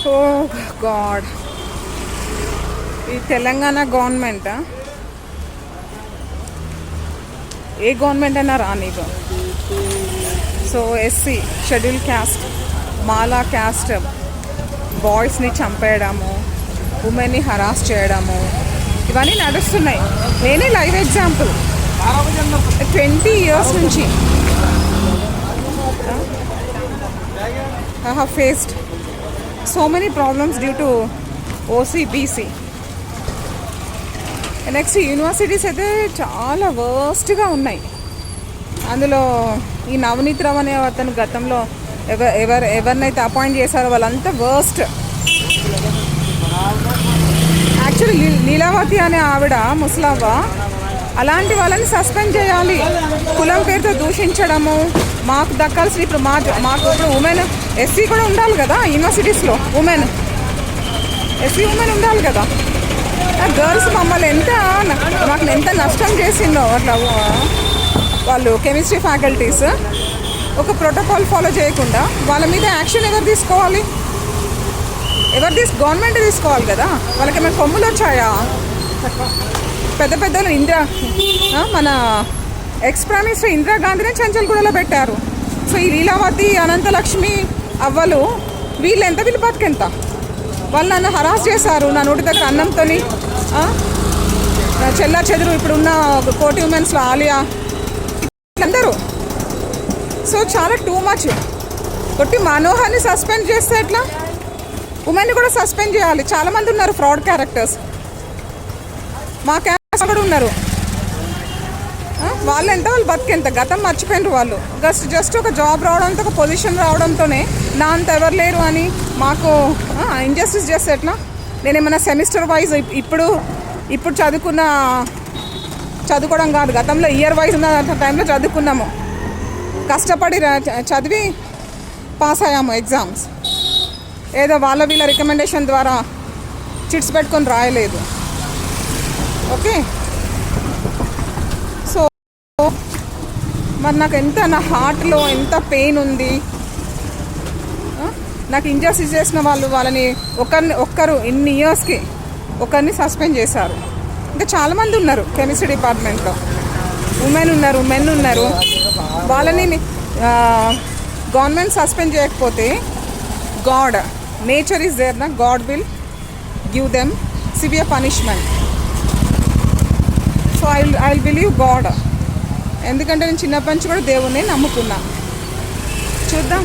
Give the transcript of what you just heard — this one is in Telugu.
ఓ గాడ్, ఈ తెలంగాణ గవర్నమెంట్ ఏ గవర్నమెంట్ అయినా రానివ్వు. సో ఎస్సీ షెడ్యూల్ క్యాస్ట్, మాలా క్యాస్ట్ బాయ్స్ని చంపేయడము, ఉమెన్ని హరాస్ చేయడము, ఇవన్నీ నడుస్తున్నాయి. నేనే లైవ్ ఎగ్జాంపుల్. 20 years నుంచి I have faced so many problems due to OC, BC. Next universities అయితే చాలా వర్స్ట్గా ఉన్నాయి. అందులో ఈ నవనీత్ రావు అనే అతను గతంలో ఎవరినైతే అపాయింట్ చేశారో వాళ్ళంతా వర్స్ట్. యాక్చువల్లీ లీలావతి అనే ఆవిడ ముసలవ్వ, అలాంటి వాళ్ళని సస్పెండ్ చేయాలి. కులం పేరుతో దూషించడము, మాకు దక్కాల్సిన ఇప్పుడు మాకు ఇప్పుడు ఉమెన్ ఎస్సీ కూడా ఉండాలి కదా యూనివర్సిటీస్లో. ఎస్సీ ఉమెన్ ఉండాలి కదా. గర్ల్స్ మమ్మల్ని మాకు ఎంత నష్టం చేసిందో అట్లా వాళ్ళు కెమిస్ట్రీ ఫ్యాకల్టీస్ ఒక ప్రోటోకాల్ ఫాలో చేయకుండా వాళ్ళ మీద యాక్షన్ ఎవరు తీసుకోవాలి? గవర్నమెంట్ తీసుకోవాలి కదా. వాళ్ళకి ఏమైనా కొమ్ములు వచ్చాయా? పెద్ద పెద్దలు మన ఎక్స్ ప్రైమ్ మినిస్టర్ ఇందిరాగాంధీనే చంచల్గూడలో పెట్టారు. సో ఈ లీలావతి, అనంతలక్ష్మి అవ్వలు వీళ్ళు బతికెంత? వాళ్ళు నన్ను హరాస్ చేశారు. నా నోటి దగ్గర అన్నంతో చెల్లా చెదురు ఇప్పుడున్న కోటి ఉమెన్స్లో ఆలియా అందరూ. సో చాలా టూ మచ్. కొట్టి మనోహర్ని సస్పెండ్ చేస్తే ఎట్లా? ఉమెన్ని కూడా సస్పెండ్ చేయాలి. చాలామంది ఉన్నారు ఫ్రాడ్ క్యారెక్టర్స్. మా క్యాస్ట్ కూడా ఉన్నారు. వాళ్ళు బతికెంత? గతం మర్చిపోయినారు వాళ్ళు. జస్ట్ ఒక జాబ్ రావడంతో, ఒక పొజిషన్ రావడంతోనే నా అంత ఎవరు లేరు అని మాకు ఇంజస్టిస్ చేస్తే ఎట్లా? నేనేమన్నా సెమిస్టర్ వైజ్ ఇప్పుడు చదువుకోవడం కాదు, గతంలో ఇయర్ వైజ్ ఉన్న టైంలో చదువుకున్నాము. కష్టపడి చదివి పాస్ అయ్యాము ఎగ్జామ్స్. ఏదో వాళ్ళ వీళ్ళ రికమెండేషన్ ద్వారా చిట్స్ పెట్టుకొని రాయలేదు. ఓకే, సో మరి నాకు నా హార్ట్లో ఎంత పెయిన్ ఉంది. నాకు ఇంజస్టిస్ చేసిన వాళ్ళని ఒక్కరు ఇన్ని ఇయర్స్కి ఒకరిని సస్పెండ్ చేశారు. ఇంకా చాలామంది ఉన్నారు కెమిస్ట్రీ డిపార్ట్మెంట్లో. ఉమెన్ ఉన్నారు, మెన్ ఉన్నారు. వాళ్ళని గవర్నమెంట్ సస్పెండ్ చేయకపోతే నేచర్ ఈజ్ దేర్ నా, God will give them severe punishment. So I will believe God. ఎందుకంటే నేను చిన్నప్పటి నుంచి కూడా దేవుణ్ణి నమ్ముకున్నా. చూద్దాం.